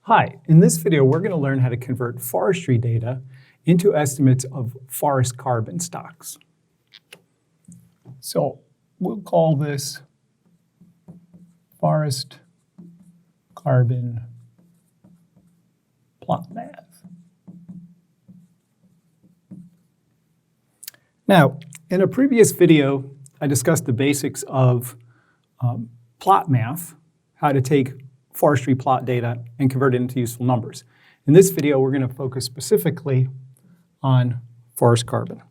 Hi, in this video we're going to learn how to convert forestry data into estimates of forest carbon stocks. So we'll call this forest carbon plot math. Now, in a previous video, I discussed the basics of plot math, how to take forestry plot data and convert it into useful numbers. In this video, we're going to focus specifically on forest carbon.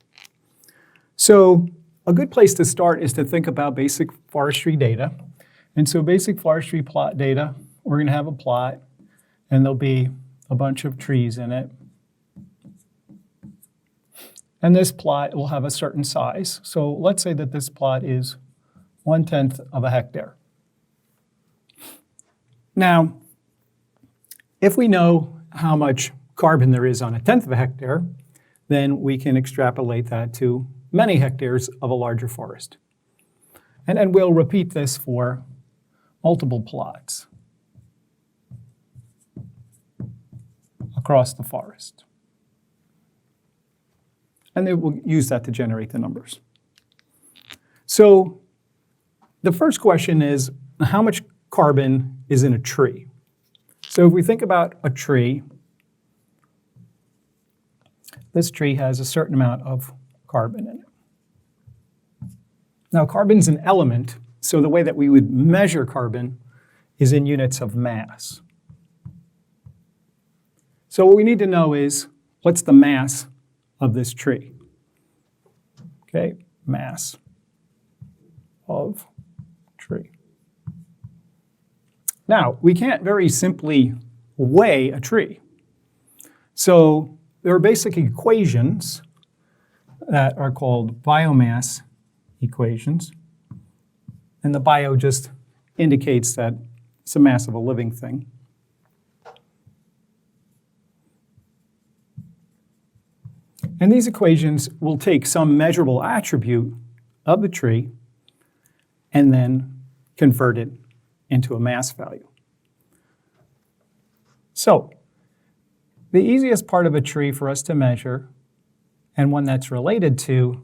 So a good place to start is to think about basic forestry data. And so basic forestry plot data, we're going to have a plot, and there'll be a bunch of trees in it. And this plot will have a certain size. So let's say that this plot is 1/10 of a hectare. Now, if we know how much carbon there is on 1/10 of a hectare, then we can extrapolate that to many hectares of a larger forest. And then we'll repeat this for multiple plots across the forest. And then we'll use that to generate the numbers. So the first question is, how much carbon is in a tree? So if we think about a tree, this tree has a certain amount of carbon in it. Now, carbon's an element, so the way that we would measure carbon is in units of mass. So what we need to know is, what's the mass of this tree? Okay, mass of tree. Now, we can't very simply weigh a tree. So there are basic equations that are called biomass equations. And the bio just indicates that it's the mass of a living thing. And these equations will take some measurable attribute of the tree and then convert it into a mass value. So the easiest part of a tree for us to measure, and one that's related to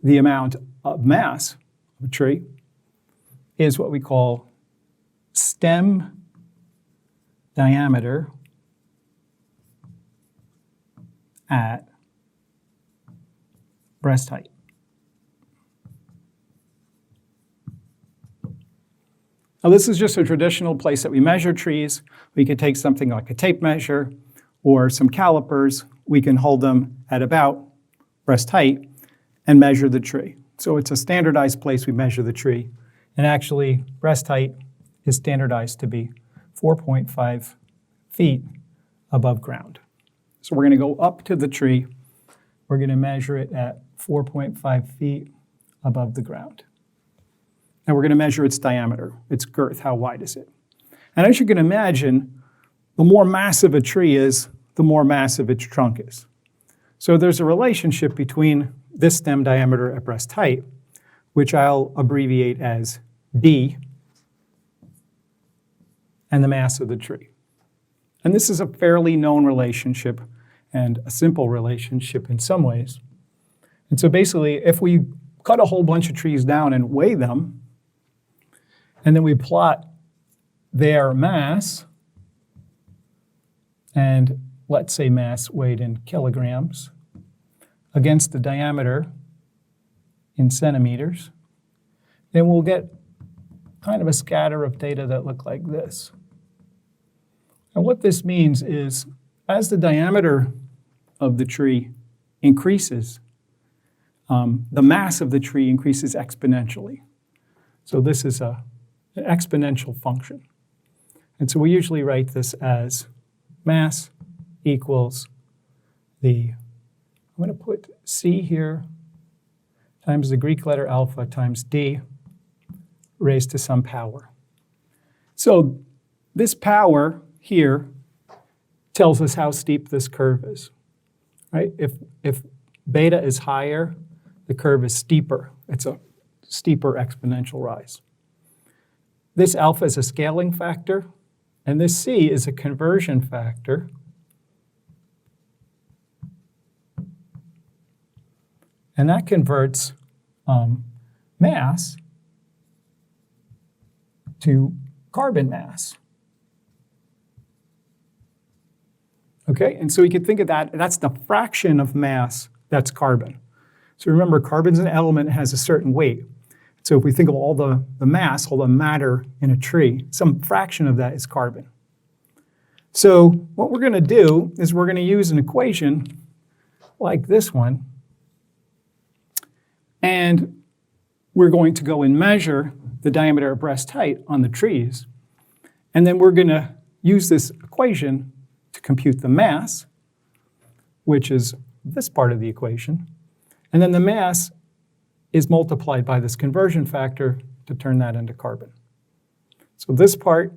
the amount of mass of a tree, is what we call stem diameter at breast height. Now, this is just a traditional place that we measure trees. We could take something like a tape measure or some calipers. We can hold them at about breast height and measure the tree. So it's a standardized place we measure the tree. And actually, breast height is standardized to be 4.5 feet above ground. So we're going to go up to the tree. We're going to measure it at 4.5 feet above the ground. And we're going to measure its diameter, its girth, how wide is it. And as you can imagine, the more massive a tree is, the more massive its trunk is. So there's a relationship between this stem diameter at breast height, which I'll abbreviate as D, and the mass of the tree. And this is a fairly known relationship and a simple relationship in some ways. And so basically, if we cut a whole bunch of trees down and weigh them, and then we plot their mass, and let's say mass weighed in kilograms, against the diameter in centimeters, then we'll get kind of a scatter of data that look like this. And what this means is, as the diameter of the tree increases, the mass of the tree increases exponentially. So this is an exponential function. And so we usually write this as mass equals I'm going to put C here, times the Greek letter alpha times D raised to some power. So this power here tells us how steep this curve is, right? If beta is higher, the curve is steeper. It's a steeper exponential rise. This alpha is a scaling factor, And this C is a conversion factor. And that converts mass to carbon mass. Okay, and so we can think of that, that's the fraction of mass that's carbon. So remember, carbon's an element, it has a certain weight. So if we think of all the mass, all the matter in a tree, some fraction of that is carbon. So what we're going to do is we're going to use an equation like this one, and we're going to go and measure the diameter of breast height on the trees, and then we're going to use this equation to compute the mass, which is this part of the equation, and then the mass is multiplied by this conversion factor to turn that into carbon. So this part,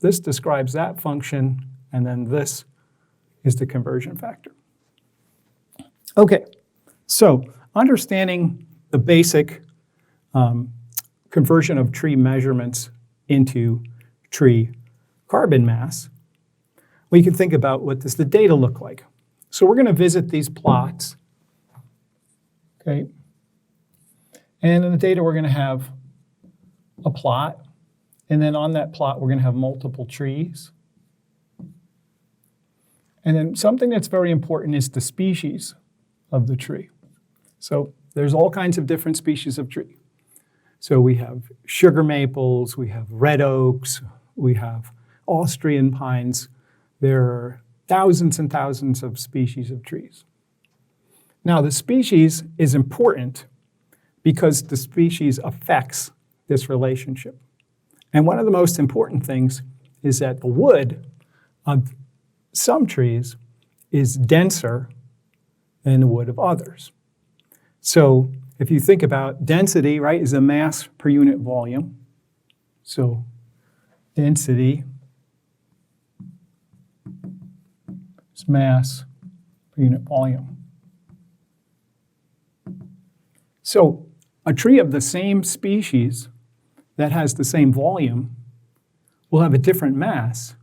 this describes that function, and then this is the conversion factor. Okay, so understanding the basic conversion of tree measurements into tree carbon mass, we can think about what does the data look like. So we're going to visit these plots. Okay. And in the data, we're going to have a plot. And then on that plot, we're going to have multiple trees. And then something that's very important is the species of the tree. So there's all kinds of different species of tree. So we have sugar maples, we have red oaks, we have Austrian pines. There are thousands and thousands of species of trees. Now, the species is important because the species affects this relationship. And one of the most important things is that the wood of some trees is denser than the wood of others. So if you think about density, right, is a mass per unit volume. So density is mass per unit volume. So a tree of the same species that has the same volume will have a different mass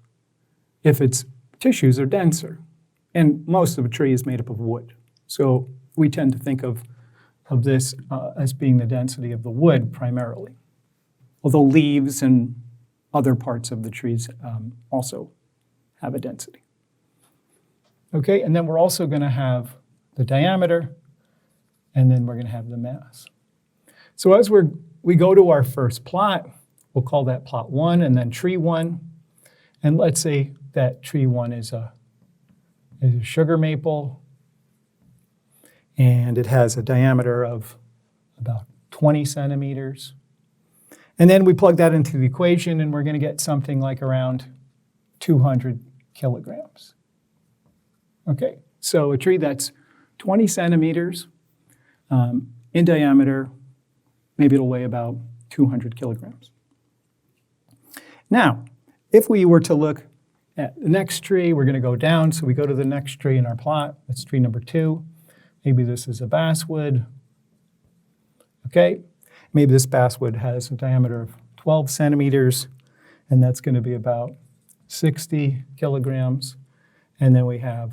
if its tissues are denser. And most of a tree is made up of wood. So we tend to think of this as being the density of the wood primarily, although leaves and other parts of the trees also have a density. Okay, and then we're also going to have the diameter, and then we're going to have the mass. So as we go to our first plot, we'll call that plot 1 and then tree 1. And let's say that tree 1 is a sugar maple, and it has a diameter of about 20 centimeters. And then we plug that into the equation, and we're going to get something like around 200 kilograms. Okay, so a tree that's 20 centimeters in diameter, maybe it'll weigh about 200 kilograms. Now, if we were to look at the next tree, we're going to go down. So we go to the next tree in our plot. That's tree number 2. Maybe this is a basswood. Okay, maybe this basswood has a diameter of 12 centimeters, and that's going to be about 60 kilograms. And then we're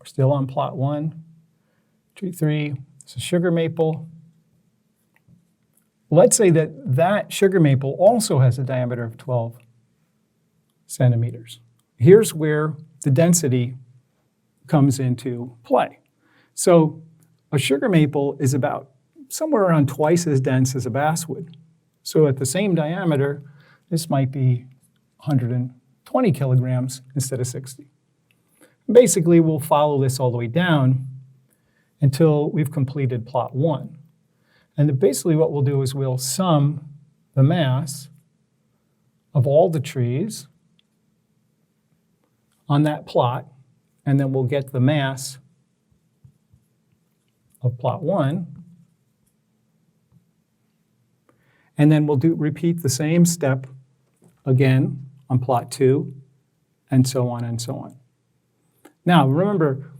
still on plot 1. Tree 3, it's a sugar maple. Let's say that sugar maple also has a diameter of 12 centimeters. Here's where the density comes into play. So a sugar maple is about somewhere around twice as dense as a basswood. So at the same diameter, this might be 120 kilograms instead of 60. Basically, we'll follow this all the way down until we've completed plot 1. And basically what we'll do is we'll sum the mass of all the trees on that plot, and then we'll get the mass of plot 1. And then we'll repeat the same step again on plot 2, and so on and so on. Now, remember,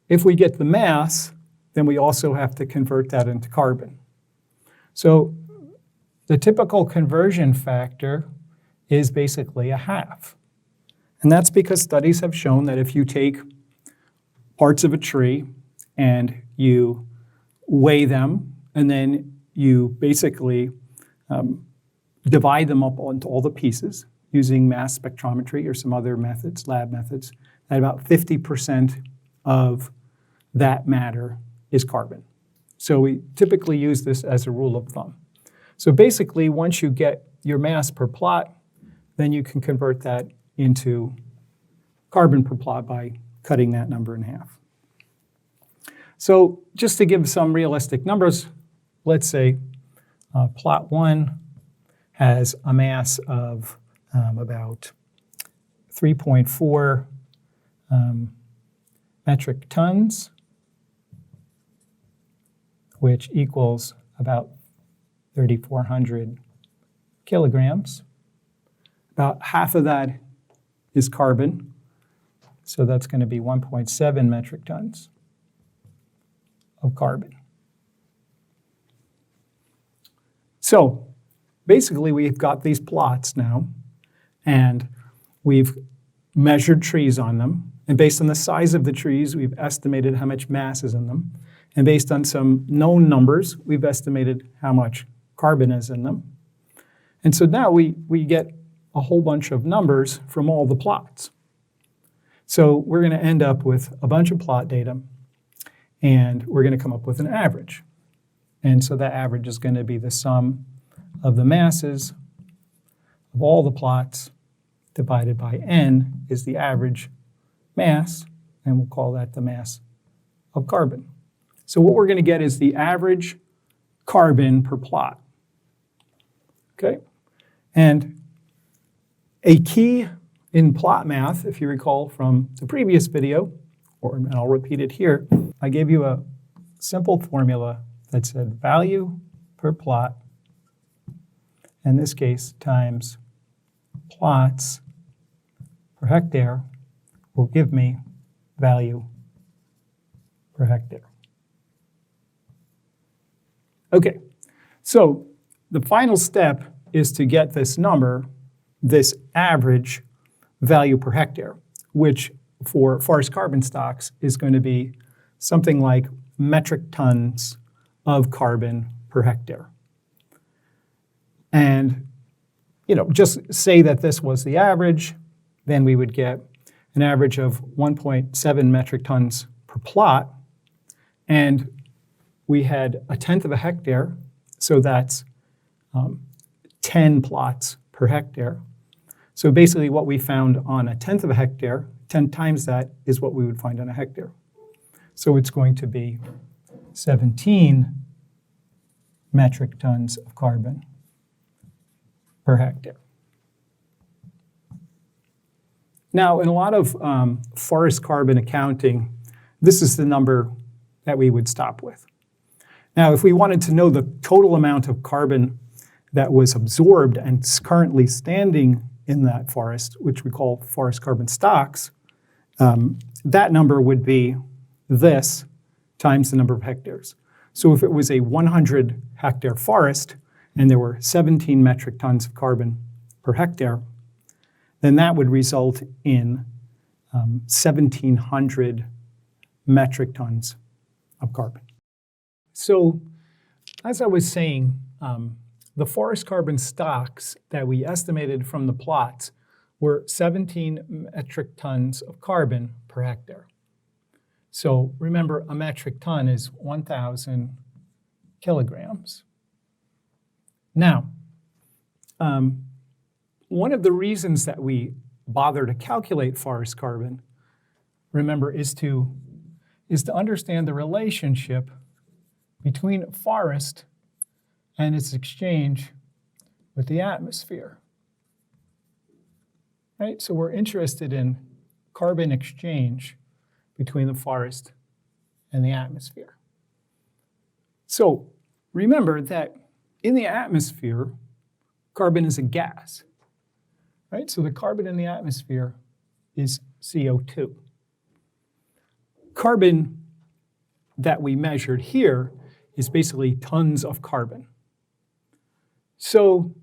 if we get the mass, then we also have to convert that into carbon. So the typical conversion factor is basically a half. And that's because studies have shown that if you take parts of a tree and you weigh them, and then you basically divide them up into all the pieces using mass spectrometry or some other methods, lab methods, that about 50% of that matter is carbon. So we typically use this as a rule of thumb. So basically, once you get your mass per plot, then you can convert that into carbon per plot by cutting that number in half. So just to give some realistic numbers, let's say plot 1 has a mass of about 3.4 metric tons, which equals about 3,400 kilograms. About half of that is carbon, so that's going to be 1.7 metric tons of carbon. So basically, we've got these plots now, and we've measured trees on them. And based on the size of the trees, we've estimated how much mass is in them. And based on some known numbers, we've estimated how much carbon is in them. And so now we get a whole bunch of numbers from all the plots. So we're going to end up with a bunch of plot data, and we're going to come up with an average. And so that average is going to be the sum of the masses of all the plots divided by n is the average mass, and we'll call that the mass of carbon. So what we're going to get is the average carbon per plot. Okay? And a key in plot math, if you recall from the previous video, and I'll repeat it here, I gave you a simple formula that said value per plot, in this case, times plots per hectare will give me value per hectare. Okay, so the final step is to get this number, this average value per hectare, which for forest carbon stocks is going to be something like metric tons of carbon per hectare. And, just say that this was the average, then we would get an average of 1.7 metric tons per plot. And we had 1/10 of a hectare, so that's 10 plots per hectare. So basically what we found on 1/10 of a hectare, 10 times that is what we would find on a hectare. So it's going to be 17 metric tons of carbon per hectare. Now, in a lot of forest carbon accounting, this is the number that we would stop with. Now, if we wanted to know the total amount of carbon that was absorbed and currently standing in that forest, which we call forest carbon stocks, that number would be this times the number of hectares. So if it was a 100 hectare forest and there were 17 metric tons of carbon per hectare, then that would result in 1,700 metric tons of carbon. So as I was saying, the forest carbon stocks that we estimated from the plots were 17 metric tons of carbon per hectare. So remember, a metric ton is 1,000 kilograms. Now, one of the reasons that we bother to calculate forest carbon, remember, is to understand the relationship between a forest and its exchange with the atmosphere. Right? So we're interested in carbon exchange between the forest and the atmosphere. So remember that in the atmosphere, carbon is a gas. Right? So the carbon in the atmosphere is CO2. Carbon that we measured here is basically tons of carbon. So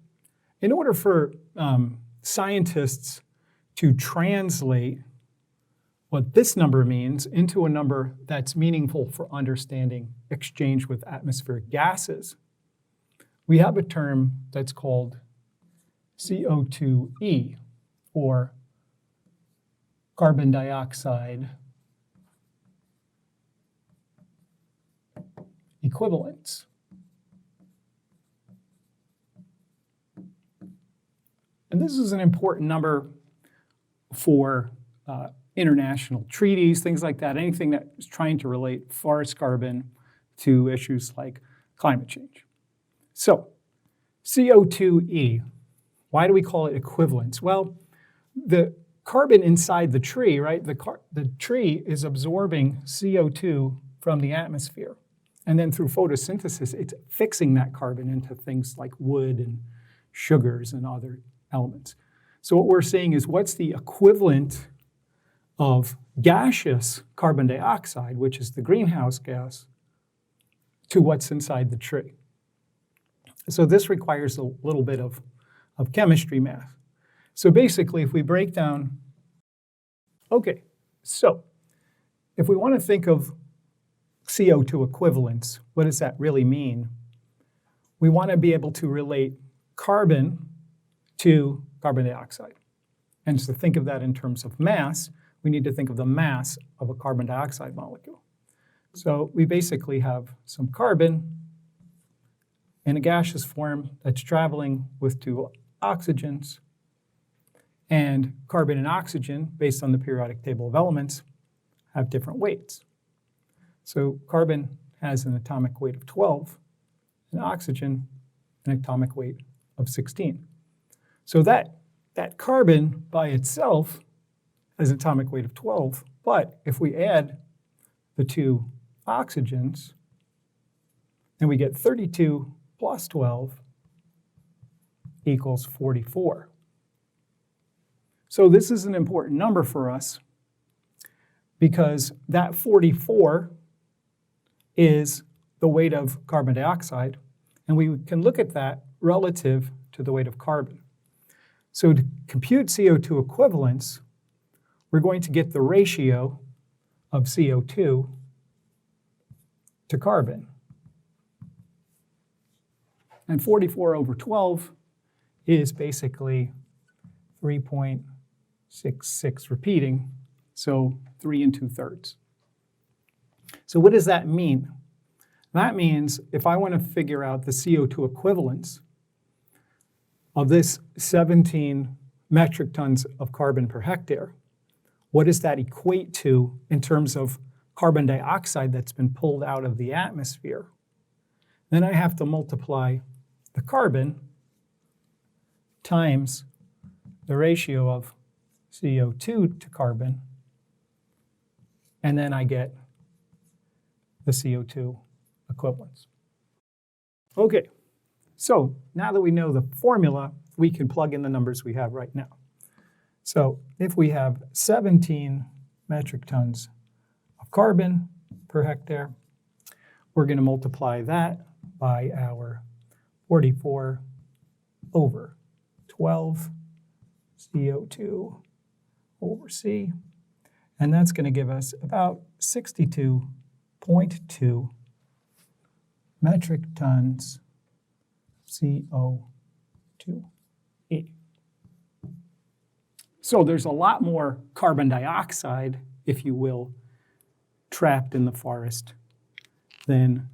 in order for scientists to translate what this number means into a number that's meaningful for understanding exchange with atmospheric gases, we have a term that's called CO2e, or carbon dioxide equivalence. And this is an important number for international treaties, things like that, anything that is trying to relate forest carbon to issues like climate change. So, CO2e, why do we call it equivalence? Well, the carbon inside the tree, right? The tree is absorbing CO2 from the atmosphere. And then through photosynthesis, it's fixing that carbon into things like wood and sugars and other elements. So what we're saying is, what's the equivalent of gaseous carbon dioxide, which is the greenhouse gas, to what's inside the tree? So this requires a little bit of chemistry math. So basically, if we break down, okay, so if we want to think of CO2 equivalence, what does that really mean? We want to be able to relate carbon to carbon dioxide. And to think of that in terms of mass, we need to think of the mass of a carbon dioxide molecule. So we basically have some carbon in a gaseous form that's traveling with two oxygens, and carbon and oxygen, based on the periodic table of elements, have different weights. So carbon has an atomic weight of 12, and oxygen an atomic weight of 16. So that carbon by itself has an atomic weight of 12, but if we add the two oxygens, then we get 32 plus 12 equals 44. So this is an important number for us because that 44 is the weight of carbon dioxide, and we can look at that relative to the weight of carbon. So to compute CO2 equivalence, we're going to get the ratio of CO2 to carbon. And 44 over 12 is basically 3.66 repeating, so 3 2/3. So what does that mean? That means if I want to figure out the CO2 equivalence of this 17 metric tons of carbon per hectare, what does that equate to in terms of carbon dioxide that's been pulled out of the atmosphere? Then I have to multiply the carbon times the ratio of CO2 to carbon, and then I get the CO2 equivalence. Okay, so now that we know the formula, we can plug in the numbers we have right now. So if we have 17 metric tons of carbon per hectare, we're going to multiply that by our 44 over 12 CO2 over C, and that's going to give us about 62.2 metric tons CO2e. So there's a lot more carbon dioxide, if you will, trapped in the forest than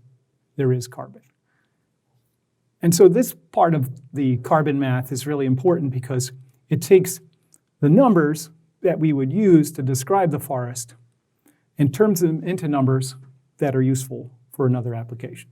there is carbon. And so this part of the carbon math is really important because it takes the numbers that we would use to describe the forest and turns them into numbers that are useful for another application.